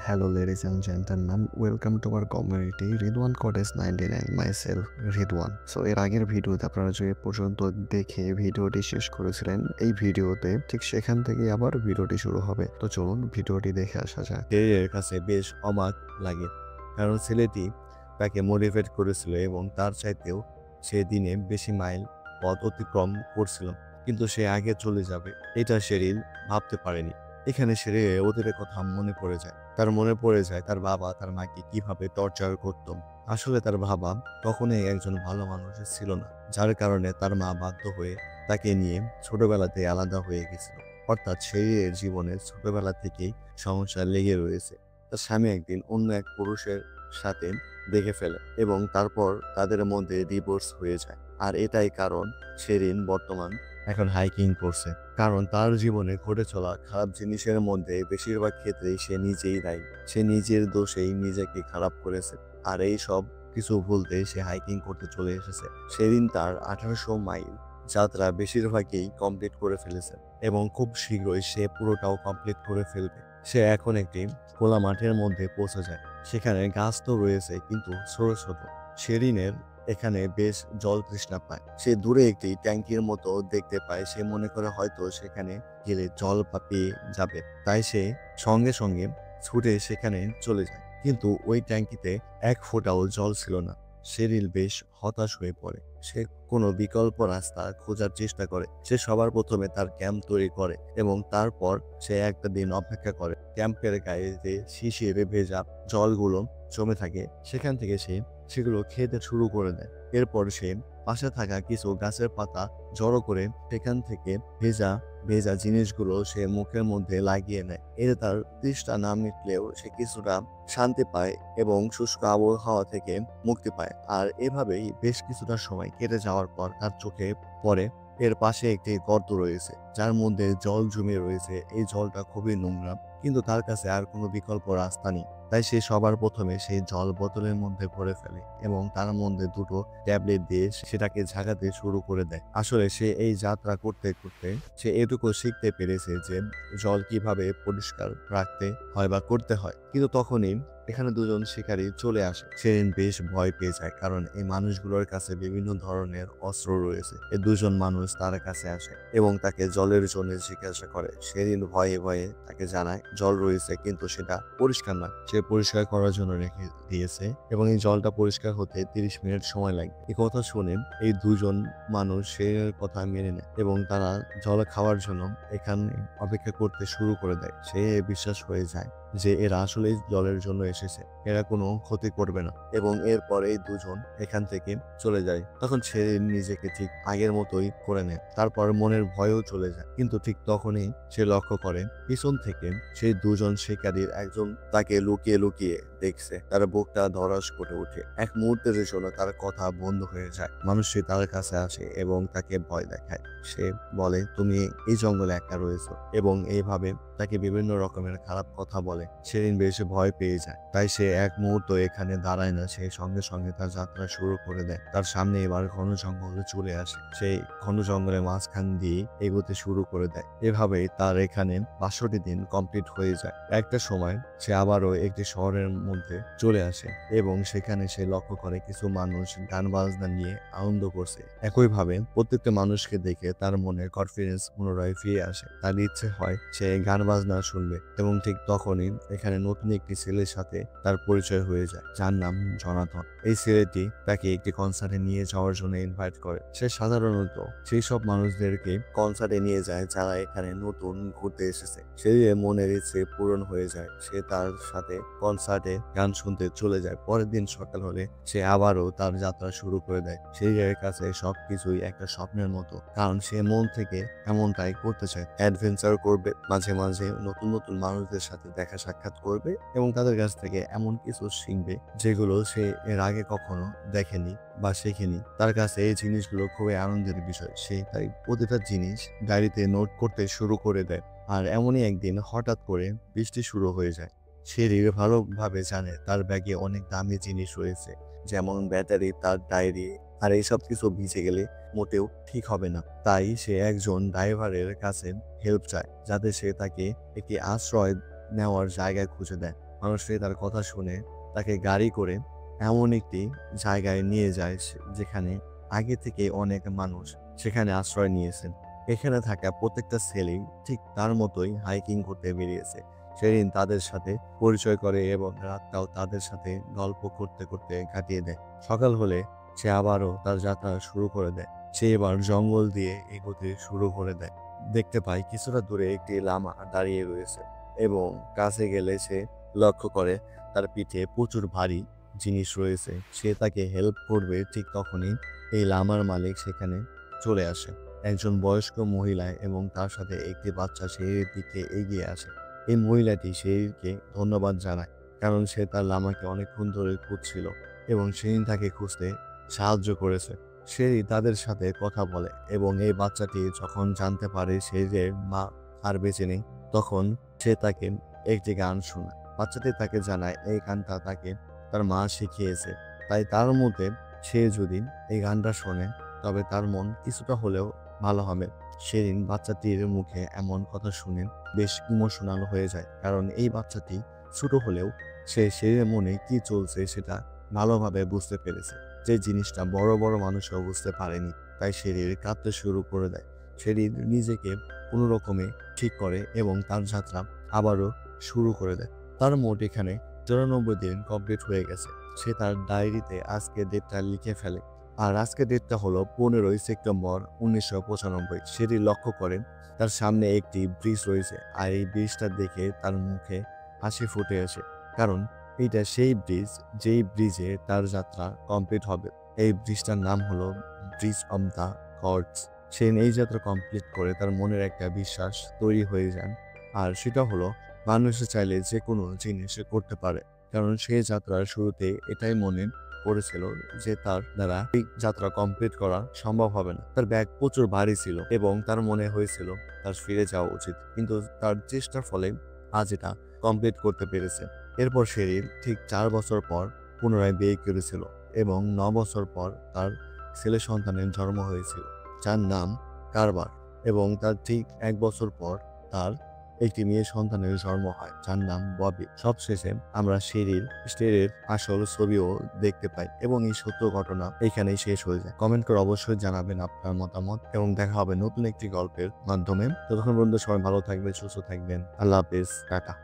Hello, ladies and gentlemen. Welcome to our community. Ridwan Codes 99. Myself, Ridwan. So এর আগের ভিডিওতে আপনারা যে পর্যন্ত দেখে ভিডিওটি শেষ করেছিলেন, এই ভিডিওতে ঠিক সেখান থেকে আবার ভিডিওটি শুরু হবে। তো চলুন ভিডিওটি দেখে আসা যাক। এর কাছে বেশ অবাক লাগে, কারণ ছেলেটি তাকে মোটিভেট করেছিল এবং তার চাইতেও সে দিনে বেশি মাইল পথ অতিক্রম করছিল, কিন্তু সে আগে চলে যাবে এটা শেরিল ভাবতে পারেনি। এখানে শেরিলের ওদের কথা মনে পড়ে যায়। তার মনে পড়ে যায় তার বাবা তার মাকে কিভাবে টর্চার করত। আসলে তার বাবা কখনোই একজন ভালো মানুষ ছিল না, যার কারণে তার মা বাধ্য হয়ে তাকে নিয়ে ছোটবেলাতে আলাদা হয়ে গেছিল। অর্থাৎ শেরিলের জীবনে ছোটবেলা থেকেই সমস্যা লেগে রয়েছে। তার স্বামী একদিন অন্য এক পুরুষের সাথে দেখে ফেলে এবং তারপর তাদের মধ্যে ডিভোর্স হয়ে যায়। আর এটাই কারণ শেরিন বর্তমান এখন হাইকিং করছে, কারণ তার জীবনে ঘটে চলা খারাপ জিনিসের মধ্যে বেশিরভাগ ক্ষেত্রেই সে নিজেই দায়ী। সে নিজের দোষেই নিজেকে খারাপ করেছে, আর এই সব কিছু ভুলতে সে হাইকিং করতে চলে এসেছে। সেদিন তার 1800 মাইল যাত্রা বেশিরভাগই কমপ্লিট করে ফেলেছে এবং খুব শীঘ্রই সে পুরোটাও কমপ্লিট করে ফেলবে। সে এখন একটি খোলা মাঠের মধ্যে পৌঁছে যায়। সেখানে গাছ তো রয়েছে, কিন্তু ছোট ছোট। শেরিনের এখানে বেশ জল তৃষ্ণা পায়। সে দূরে একটি ট্যাঙ্কির মতো দেখতে পায়। সে মনে করে হয়তো সেখানে গেলে জল পেয়ে যাবে, তাই সে সঙ্গে সঙ্গে ছুটে সেখানে চলে যায়। কিন্তু ওই ট্যাঙ্কিতে এক ফোঁটাও জল ছিল না। শেরিল বেশ হতাশ হয়ে পড়ে। সে কোনো বিকল্প রাস্তা খোঁজার চেষ্টা করে। সে সবার প্রথমে তার ক্যাম্প তৈরি করে এবং তারপর সে একটা দিন অপেক্ষা করে। ক্যাম্পের গায়ে যে শিশিরে ভেজা জলগুলো জমে থাকে, সেখান থেকে সে সেগুলো খেতে শুরু করে দেয়। এরপর সে পাশে থাকা কিছু গাছের পাতা জড়ো করে সেখান থেকে ভেজা ভেজা জিনিসগুলো সে মুখের মধ্যে লাগিয়ে নেয়। এতে তার তৃষ্ণা না মিটলেও সে কিছুটা শান্তি পায় এবং শুষ্ক আবহাওয়া থেকে মুক্তি পায়। আর এভাবেই বেশ কিছুটা সময় কেটে যাওয়ার পর তার চোখে পড়ে এর পাশে একটি গর্ত রয়েছে, যার মধ্যে জল জমে রয়েছে। এই জলটা খুবই নোংরা, কিন্তু তার কাছে আর কোনো বিকল্প রাস্তা নেই। তাই সে সবার প্রথমে সেই জল বোতলের মধ্যে ভরে ফেলে এবং তার মধ্যে দুটো ট্যাবলেট দিয়ে সেটাকে ঝাঁকাতে শুরু করে দেয়। আসলে সে এই যাত্রা করতে করতে সে এটুকু শিখতে পেরেছে যে জল কিভাবে পরিষ্কার রাখতে হয় বা করতে হয়। কিন্তু তখনই এখানে দুজন শিকারী চলে আসে। শেরিন বেশ ভয় পেয়ে যায়, কারণ এই মানুষগুলোর কাছে বিভিন্ন ধরনের অস্ত্র রয়েছে। এই দুজন মানুষ তার কাছে আসে এবং তাকে জলের জন্য জিজ্ঞাসা করে। শেরিন ভয়ে ভয়ে তাকে জানায় জল রয়েছে, কিন্তু সেটা পরিষ্কার না। সে পরিষ্কার করার জন্য রেখে দিয়েছে এবং এই জলটা পরিষ্কার হতে 30 মিনিট সময় লাগবে। এই কথা শুনে এই দুজন মানুষ শেরিনের কথা মেনে নেয় এবং তারা জল খাওয়ার জন্য এখানে অপেক্ষা করতে শুরু করে দেয়। সে বিশ্বাস হয়ে যায় যে এরা আসলেই জলের জন্য এসেছে, এরা কোনো ক্ষতি করবে না। এবং এরপর এই দুজন এখান থেকে চলে যায়। তখন সে নিজেকে ঠিক আগের মতোই করে নেয়। তারপর মনের ভয়ও চলে যায়। কিন্তু ঠিক তখনই সে লক্ষ্য করে পিছন থেকে সেই দুজন শিকারীর একজন তাকে লুকিয়ে লুকিয়ে দেখছে। তার বুকটা ধড়াস করে ওঠে। এক মুহূর্তের জন্য তার কথা বন্ধ হয়ে যায়। মানুষটি তার কাছে আসে এবং তাকে ভয় দেখায়। সে বলে, তুমি এই জঙ্গলে একা রয়েছো, এবং এইভাবে তাকে বিভিন্ন রকমের খারাপ কথা বলে। সেদিন বেশ ভয় পেয়ে যায়। তাই সে এক মুহূর্ত এখানে দাঁড়ায় না, সে সঙ্গে সঙ্গে তার যাত্রা শুরু করে দেয়। তার সামনে এবার ঘন জঙ্গলে চলে আসে। সেই ঘন জঙ্গলের মাঝখান দিয়ে এগোতে শুরু করে দেয়। এভাবেই তার এখানে 62টি দিন কমপ্লিট হয়ে যায়। একটা সময় সে আবারও একটি শহরের মধ্যে চলে আসে এবং সেখানে সে লক্ষ্য করে কিছু মানুষ গান বাজনা নিয়ে আনন্দ করছে। একইভাবে প্রত্যেকটা মানুষকে দেখে তার মনে কনফিডেন্স পুনরায় ফিরে আসে। তার ইচ্ছে হয় সে গান বাজনা শুনবে, এবং ঠিক তখনই এখানে নতুন একটি ছেলের সাথে তার পরিচয় হয়ে যায়, যার নাম জনাথন। এই ছেলেটি তাকে একটি কনসার্টে নিয়ে যাওয়ার জন্য ইনভাইট করে। সে সাধারণত সেই সব মানুষদেরকে কনসার্টে নিয়ে যায় যারা এখানে নতুন ঘুরতে এসেছে। সে মনের ইচ্ছে পূরণ হয়ে যায়। সে তার সাথে কনসার্টে গান শুনতে চলে যায়। পরের দিন সকাল হলে সে আবারও তার যাত্রা শুরু করে দেয়। সেই কাছে সবকিছুই একটা স্বপ্নের মতো, কারণ সে মন থেকে এমনটাই করতে চায়। অ্যাডভেঞ্চার করবে, মাঝে মাঝে নতুন নতুন মানুষদের সাথে দেখা সাক্ষাৎ করবে এবং তাদের কাছ থেকে এমন কিছু শিখবে যেগুলো সে এর আগে কখনো দেখেনি বা শেখেনি। তার কাছে এই জিনিসগুলো খুবই আনন্দের বিষয়। সে তাই প্রতিটা জিনিস ডায়েরিতে নোট করতে শুরু করে দেয়। আর এমনই একদিন হঠাৎ করে বৃষ্টি শুরু হয়ে যায়। সে ভালোভাবে জানে তার ব্যাগে অনেক দামি জিনিস রয়েছে, যেমন ব্যাটারি, তার ডায়েরি, আর এইসব কিছু ভিজে গেলে মোটেও ঠিক হবে না। তাই সে একজন ড্রাইভারের কাছে হেল্প চায়, যাতে সে তাকে একটি আশ্রয় নেওয়ার জায়গায় খুঁজে দেয়। মানুষটি তার কথা শুনে তাকে গাড়ি করে এমন একটি জায়গায় নিয়ে যায় যেখানে আগে থেকে অনেক মানুষ সেখানে আশ্রয় নিয়েছেন। এখানে থাকা প্রত্যেকটা ছেলেই ঠিক তার মতোই হাইকিং করতে বেরিয়েছে। সেদিন তাদের সাথে পরিচয় করে এবং রাতটাও তাদের সাথে গল্প করতে করতে কাটিয়ে দেয়। সকাল হলে সে আবারও তার যাত্রা শুরু করে দেয়। সে এবার জঙ্গল দিয়ে এগোতে শুরু করে দেয়। দেখতে পায় কিছুটা দূরে একটি লামা দাঁড়িয়ে রয়েছে এবং কাছে গেলে সে লক্ষ্য করে তার পিঠে প্রচুর ভারী জিনিস রয়েছে। সে তাকে হেল্প করবে, ঠিক তখনই এই লামার মালিক সেখানে চলে আসে। একজন বয়স্ক মহিলা এবং তার সাথে একটি বাচ্চা সেই দিকে এগিয়ে আসে। এই মহিলাটি শেরিরকে ধন্যবাদ জানায়, কারণ সে তার লামাকে অনেকক্ষণ ধরে খুঁজছিল এবং শেরিন তাকে খুঁজতে সাহায্য করেছে। শেরি তাদের সাথে কথা বলে এবং এই বাচ্চাটি যখন জানতে পারে শেরিরের মা আর বেঁচে নেই, তখন সে তাকে একটি গান শোনায়। বাচ্চাটি তাকে জানায় এই গানটা তাকে তার মা শিখিয়েছে, তাই তার মতে সে যদি এই গানটা শোনে তবে তার মন কিছুটা হলেও ভালো হবে। সেদিন বাচ্চাটির মুখে এমন কথা শুনে বেশ ইমোশনাল হয়ে যায়, কারণ এই বাচ্চাটি ছোট হলেও সে শরীরের মনে কি চলছে সেটা ভালোভাবে বুঝতে পেরেছে, যে জিনিসটা বড় বড় মানুষও বুঝতে পারেনি। তাই শরীর কাঁদতে শুরু করে দেয়। শরীর নিজেকে কোনো রকমে ঠিক করে এবং তার যাত্রা আবারও শুরু করে দেয়। তার মোট এখানে 94 দিন কমপ্লিট হয়ে গেছে। সে তার ডায়েরিতে আজকে ডেটটা লিখে ফেলে, আর আজকে ডেটটা হলো 15 সেপ্টেম্বর 1995। সেটি লক্ষ্য করেন তার সামনে একটি ব্রিজ রয়েছে, আর এই ব্রিজটা দেখে তার মুখে হাসি ফুটে আসে, কারণ এইটা সেই ব্রিজ যেই ব্রিজে তার যাত্রা কমপ্লিট হবে। এই ব্রিজটার নাম হলো ব্রিজ অফ দ্য গডস। সে এই যাত্রা কমপ্লিট করে তার মনের একটা বিশ্বাস তৈরি হয়ে যান, আর সেটা হলো মানুষ চাইলে যে কোনো জিনিস করতে পারে, কারণ সেই যাত্রার শুরুতে এটাই মনে করেছিল যে তার দ্বারা এই যাত্রা কমপ্লিট করা সম্ভব হবে না। তার ব্যাগ প্রচুর ভারী ছিল এবং তার মনে হয়েছিল তার ফিরে যাওয়া উচিত, কিন্তু তার চেষ্টার ফলে আজ এটা কমপ্লিট করতে পেরেছে। এরপর শেরিল ঠিক 4 বছর পর পুনরায় বিয়ে করেছিল এবং 9 বছর পর তার ছেলে সন্তানের জন্ম হয়েছিল, যার নাম কারবার, এবং তার ঠিক 1 বছর পর তার একটি মেয়ে সন্তানের জন্ম হয়, যার নাম ববি। সবশেষে আমরা শেরির আসল ছবিও দেখতে পাই এবং এই সত্য ঘটনা এখানেই শেষ হয়ে যায়। কমেন্ট করে অবশ্যই জানাবেন আপনার মতামত এবং দেখা হবে নতুন একটি গল্পের মাধ্যমে। ততক্ষণ পর্যন্ত সবাই ভালো থাকবেন, সুস্থ থাকবেন। আল্লাহ হাফেজ, টাটা।